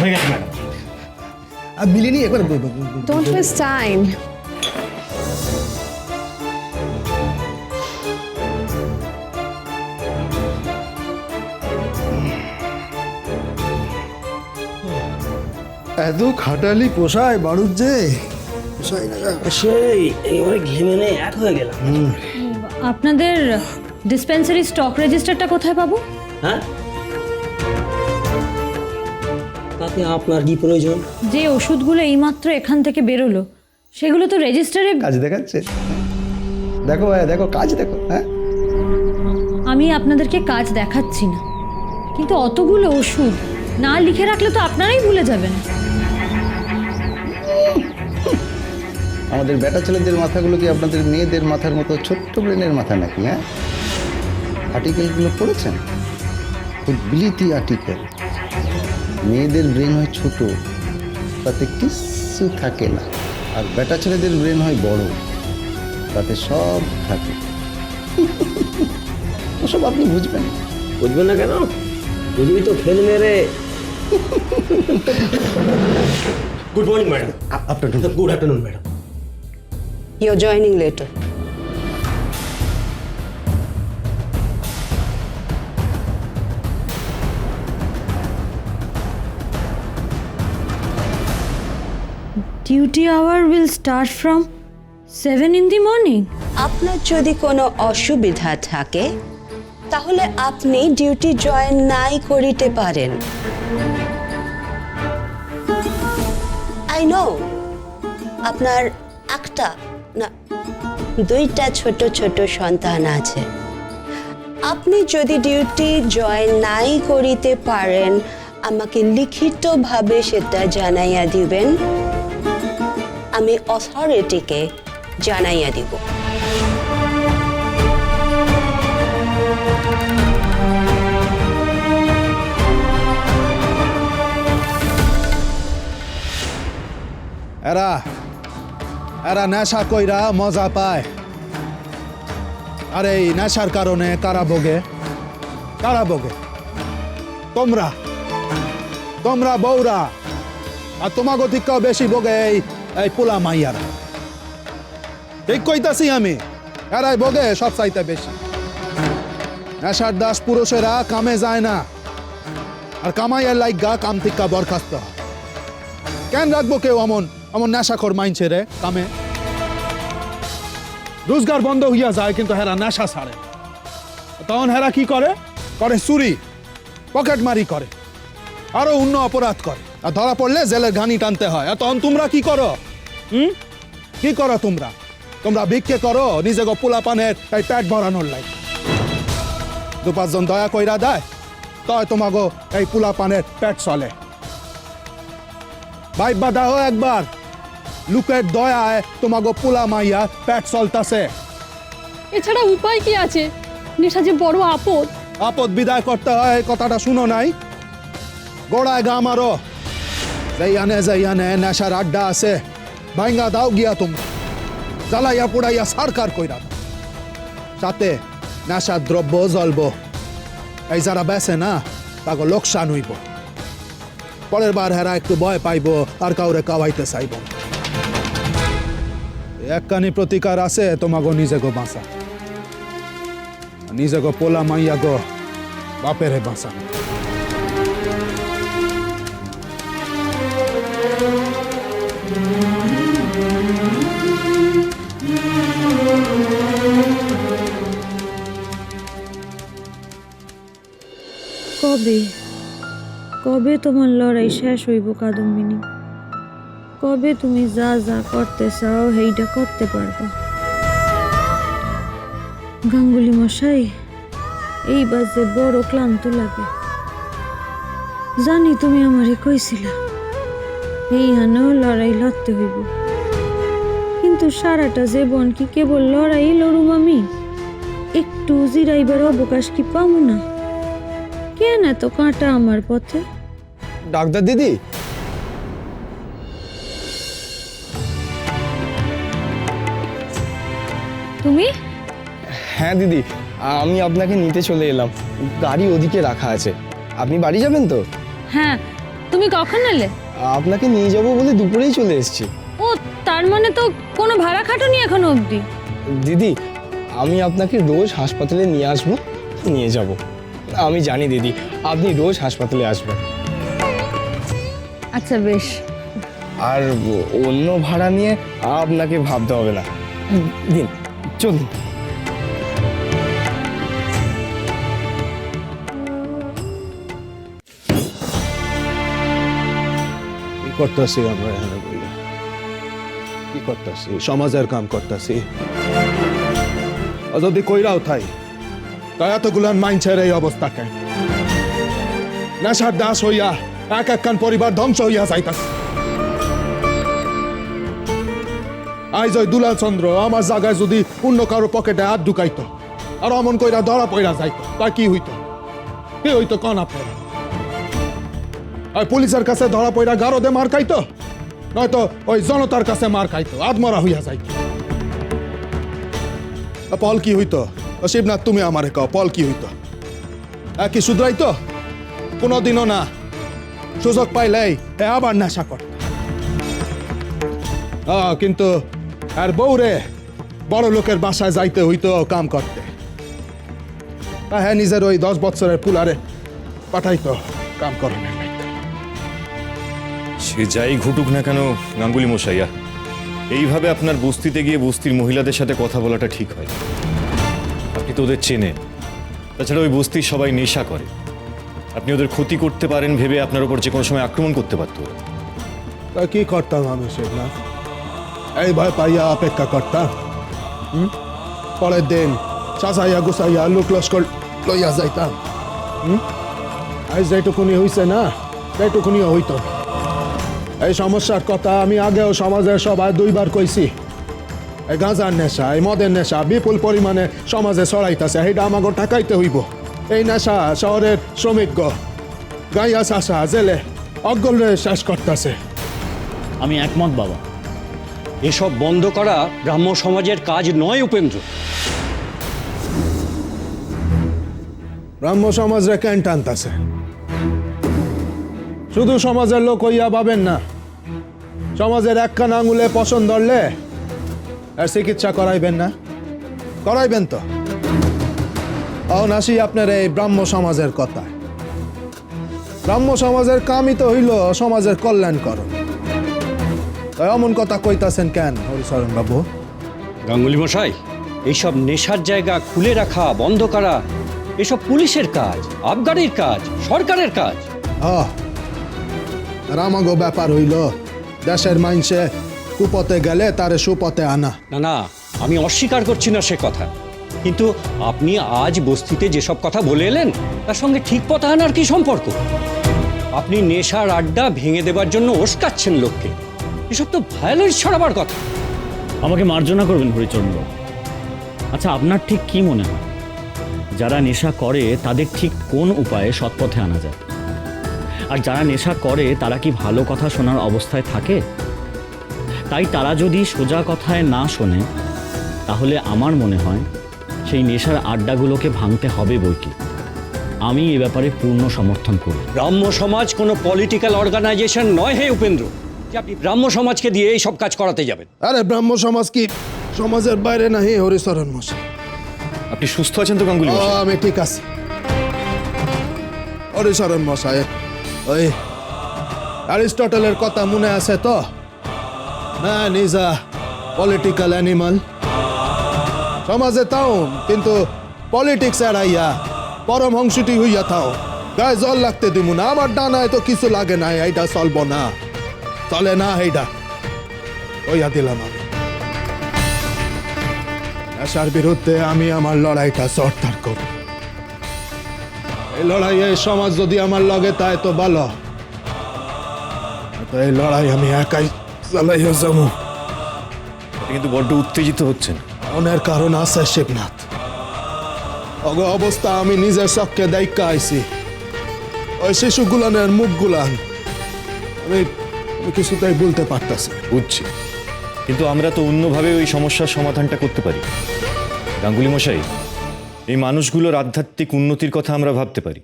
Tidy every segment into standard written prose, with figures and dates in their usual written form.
হয়ে গেছে ম্যাডাম। আর মিলিনি একবার Don't waste time. এত খাটালি পোষায় বাড়ুর যে পোষায় না। সেই এইবারে ঘেমে নে এক হয়ে গেলাম। আপনাদের ডিসপেন্সারি স্টক রেজিস্টারটা কোথায় পাবো? হ্যাঁ, তাতে আপনার কি প্রয়োজন? যে ওষুধগুলো এইমাত্র এখান থেকে বেরোলো সেগুলো তো রেজিস্টারে। কাজ দেখাচ্ছে, দেখো ভাই দেখো কাজ দেখো। হ্যাঁ আমি আপনাদেরকে কাজ দেখাচ্ছি না, কিন্তু অতগুলো ওষুধ না লিখে রাখলে তো আপনারাই ভুলে যাবেন। আমাদের বেটা ছেলেদের মাথাগুলো কি আপনাদের মেয়েদের মাথার মতো ছোট্ট ব্রেনের মাথা নাকি? হ্যাঁ, আর্টিকেলগুলো পড়েছেন? খুব বিলিতি আর্টিকেল। মেয়েদের ব্রেন হয় ছোট, তাতে কিছু থাকে না, আর বেটা ছেলেদের ব্রেন হয় বড়, তাতে সব থাকে। ওসব আপনি বুঝবেন না। বুঝবেন না কেন? বুঝবি তো ফেল মেরে। Good morning madam. Afternoon. Good afternoon madam. You're joining later. Duty hour will start from 7 in the morning. আপনার যদি কোনো অসুবিধা থাকে তাহলে আপনি ডিউটি জয়েন নাই করিতে পারেন। আই নো আপনার একটা না দুইটা ছোট ছোট সন্তান আছে। আপনি যদি ডিউটি জয়েন নাই করিতে পারেন আমাকে লিখিতভাবে সেটা জানাইয়া দিবেন, আমি অথরিটিকে জানাইয়া দিব। এরা এরা নেশা কইরা মজা পায়, আর এই নেশার কারণে কারা ভোগে? তোমরা তোমরা বউরা, আর তোমাকে থেকেও বেশি ভোগে এই পোলা মাইয়ারা। ঠিক কইতাছি আমি, এরাই ভোগে সব চাইতে বেশি। নেশার দাস পুরুষেরা কামে যায় না, আর কামাইয়ের লাইগা কাম থেকে বরখাস্ত হয়। কেন রাখবো কেউ এমন নেশাখোর মাইনছে রে কামে? রোজগার বন্ধ হইয়া যায় কিন্তু হেরা নেশা ছাড়ে। তখন হেরা কি করে? চুরি, পকেট মারি করে, আরো অন্য অপরাধ করে, আর ধরা পড়লে জেলের ঘানি টানতে হয়। আর তখন তোমরা কি করো? কি করো তোমরা? তোমরা ভিক্ষে করো নিজেকে পোলা পানের এই পেট ভরানোর লাই। 2-5 জন দয়া কইরা দেয় তাই তোমাকে এই পোলা পানের পেট চলে। ভাইবা দাও একবার, লুকের দয়ায় তোমাকে পোলা মাইয়া পেট চলতাছে। এছাড়া উপায় কি আছে? নেশা যে বড় আপদ। আপদ বিদায় করতে হয়, এই কথাটা শুনো নাই? গোড়ায় গা মারো, যাইয়ানে নেশার আড্ডা আছে, ভাঙ্গা দাও গিয়া তোমরা, জ্বালাইয়া পুড়াইয়া সারকার কইরা দাও, যাতে নেশার দ্রব্য জ্বলব। এই যারা বেছে না তাকে লোকসান হইব। পরের বার হেরা একটু ভয় পাইব আর কাউরে কাওয়াইতে চাইব। একখানি প্রতিকার আছে তোমাকে নিজেকে বাঁচা, নিজেকে পোলা মাইয়া গো বাপেরে বাঁচা। কবে তোমার লড়াই শেষ হইব কাদম্বিনী? কবে তুমি যা যা করতে চাও সেইটা করতে পারবা? গাঙ্গুলি মশাই, এই বাজে বড় ক্লান্ত লাগে। জানি তুমি আমারে কইছিলা এই হানেও লড়াই লড়তে হইব, কিন্তু সারাটা জীবন কি কেবল লড়াই লড়ুম আমি? একটু জিরাইবার অবকাশ কি পাবো না? কেন এত কাঁটা আমার পথে? ডাক্তার দিদি, তুমি? হ্যাঁ দিদি, আমি আপনাকে নিতে চলে এলাম। গাড়ি ওদিকে রাখা আছে, আপনি বাড়ি যাবেন তো? হ্যাঁ, তুমি কখন এলে? আপনাকে নিয়ে যাব বলে দুপুরেই চলে এসেছি। ও, তার মানে তো কোনো ভাড়া খাটোনি এখনো অবধি? দিদি, আমি আপনাকে রোজ হাসপাতালে নিয়ে আসবো, নিয়ে যাব। আমি জানি দিদি, আপনি রোজ হাসপাতালে আসবেন। আচ্ছা বেশ। আর অন্য ভাড়া নিয়ে আপনাকে ভাবতে হবে না। দিন, চলুন। কি করতেছি আমরা এখানে বইয়া? কি করতেছি? সমাজের কাম করতেছি। আর যদি কইরাও থাই তা এতগুলান মাইনছের এই অবস্থা কেন? নেশার দাস হইয়া এক একখান পরিবার ধ্বংস হইয়া যাইতাছে। আইজ ওই দুলাল চন্দ্র আমার জায়গায় যদি অন্য কারো পকেটে হাত ঢুকাইতো আর অমন কইরা ধরা পইরা যাইতো, তা কি হইতো? কি হইতো কন আপনারা? আর পুলিশের কাছে ধরা পইরা গারদে মার খাইতো, নয়তো ওই জনতার কাছে মার খাইতো, আদমরা হইয়া যাইতো। পল কি হইতো? শিবনাথ, তুমি আমারে কও, পল কি হইতো? কি শুধরাইতো? কোনোদিনও না। সুযোগ পাইলেই আবার নেশা করত। কিন্তু আর বউরে বড় লোকের বাসায় যাইতে হইতো কাম করতে। হ্যাঁ, নিজের ওই 10 বছরের পুলারে পাঠাইতো কাম করণের। সে যাই ঘটুক না কেন গাঙ্গুলি মশাইয়া, এইভাবে আপনার বস্তিতে গিয়ে বস্তির মহিলাদের সাথে কথা বলাটা ঠিক হয়। আপনি তো ওদের চেনেন। তাছাড়া ওই বস্তির সবাই নেশা করে। আপনি ওদের ক্ষতি করতে পারেন ভেবে আপনার উপর যে কোনো সময় আক্রমণ করতে পারত। তা কি করতাম আমি শিবনাথ? এই ভয় পাইয়া অপেক্ষা করতাম। পরের দিন সাজাইয়া গুছাইয়া লোক লস্কর লইয়া যাইতাম। আজ যেটুকুনি হইছে না, সেইটুকুনিও হইতো। এই সমস্যার কথা আমি আগেও সমাজের সবাই 2 বার কইছি। এই গাঁজার নেশা, এই মদের নেশা বিপুল পরিমাণে সমাজে ছড়াইতেছে, এইটা আমাকে ঠেকাইতে হইব। এই নেশা শহরের শ্রমিক গাইয়া চাষা জেলে অজ্ঞরে শেষ করতেছে। আমি একমত বাবা, এসব বন্ধ করা ব্রাহ্ম সমাজের কাজ নয় উপেন্দ্র। ব্রাহ্ম সমাজরে কেন টানতাছে? শুধু সমাজের লোক হইয়া ভাবেন না। সমাজের একখান আঙুলে পছন্দ ধরলে আর চিকিৎসা করাইবেন না? করাইবেন তো। এখন আসি আপনার এই ব্রাহ্ম সমাজের কথা। ব্রাহ্ম সমাজের কামই তো হইল সমাজের কল্যাণ করণ। এমন কথা কইতাছেন কেন হরিচরণ বাবু? গাঙ্গুলি মশাই, এইসব নেশার জায়গা খুলে রাখা, বন্ধ করা, এসব পুলিশের কাজ, আবগারির কাজ, সরকারের কাজ। আর আমাগো ব্যাপার হইল দেশের মাইনসে কুপথে গেলে তারে সুপথে আনা। না না, আমি অস্বীকার করছি না সে কথা, কিন্তু আপনি আজ বস্তিতে যেসব কথা বলে এলেন তার সঙ্গে ঠিক পথ আনার কি সম্পর্ক? আপনি নেশার আড্ডা ভেঙে দেবার জন্য ওস্কাচ্ছেন লোককে। এসব তো ভায়োলেন্স ছড়াবার কথা। আমাকে মার্জনা করবেন হরিচরণবাবু। আচ্ছা, আপনার ঠিক কি মনে হয় যারা নেশা করে তাদের ঠিক কোন উপায়ে সৎপথে আনা যায়? আর যারা নেশা করে তারা কি ভালো কথা শোনার অবস্থায় থাকে? তাই তারা যদি সোজা কথায় না শোনে তাহলে আমার মনে হয় সেই নেশার আড্ডাগুলোকে ভাঙতে হবে বইকি। আমি এ ব্যাপারে পূর্ণ সমর্থন করি। ব্রাহ্ম সমাজ কোনো পলিটিক্যাল অর্গানাইজেশন নয় হে উপেন্দ্র যে আপনি ব্রাহ্ম সমাজকে দিয়ে এই সব কাজ করাতে যাবেন। আরে ব্রাহ্ম সমাজ কি সমাজের বাইরে নাহি হরিচরণ মশাই? আপনি সুস্থ আছেন তো গাঙ্গুলি মশাই? আমি ঠিক আছি হরিচরণ মশাই। ওই অ্যারিস্টটলের কথা মনে আছে তো? Man is a political animal. সমাজে তাও কিন্তু পলিটিক্স এড়াইয়া পরমহংসটি হইয়া থাও। গায়ে জল লাগতে দিব না, আমার ডানায় তো কিছু লাগে না, এইটা চলবো না, চলে না, এইটা হইয়া দিলাম আমি। নেশার বিরুদ্ধে আমি আমার লড়াইটা জোরদার করব। এই লড়াইয়ে সমাজ যদি আমার লগে তাই তো ভালো, তো এই লড়াই আমি একাই চালাইয়া যাবো। কিন্তু বড্ড উত্তেজিত হচ্ছেন। অনেক কারণ আছে শিবনাথ। অবস্থা আমি নিজের চক্ষে দেখা আইছি। ওই শিশুগুলানের মুখগুলান আমি কিছুতেই বলতে পারতাছি। বুঝছি, কিন্তু আমরা তো অন্যভাবে ওই সমস্যার সমাধানটা করতে পারি। গাঙ্গুলি মশাই, এই মানুষগুলোর আধ্যাত্মিক উন্নতির কথা আমরা ভাবতে পারি।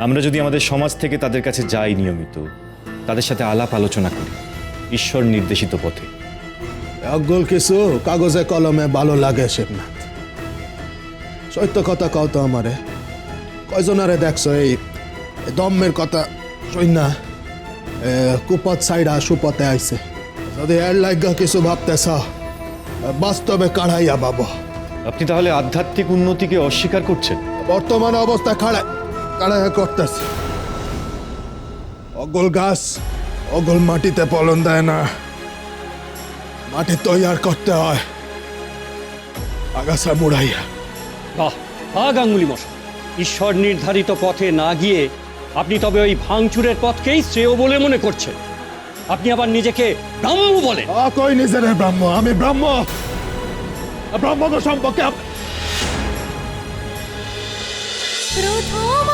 আমরা যদি আমাদের সমাজ থেকে তাদের কাছে যাই নিয়মিত, তাদের সাথে আলাপ আলোচনা করি ঈশ্বর নির্দেশিত পথে, অগল কিছু কাগজে কলমে ভালো লাগে শিবনাথ। সত্য কথা কও তো আমারে, কয়জনারে দেখছো এই দমের কথা শুন না কুপথ সাইডা সুপথে আইছে? যদি এর লাগা কিছু ভাবতেছ, বাস্তবে কাড়াইয়া বাবা। আপনি তাহলে আধ্যাত্মিক উন্নতিকে অস্বীকার করছেন? বর্তমান অবস্থা কাড়াইয়া করতেছে। অগল গাছ অগল মাটিতে ফলন দেয় না, মাটি তৈয়ার করতে হয় আগাছা মুড়াইয়া। বাহ বাহ গাঙ্গুলি মশাই, ঈশ্বর নির্ধারিত পথে না গিয়ে আপনি তবে ওই ভাঙচুরের পথকেই শ্রেয় বলে মনে করছেন। আপনি আবার নিজেকে ব্রাহ্ম বলেন। কই নিজের ব্রাহ্ম? আমি ব্রাহ্ম? ব্রাহ্মণ সম্পর্কে প্রথম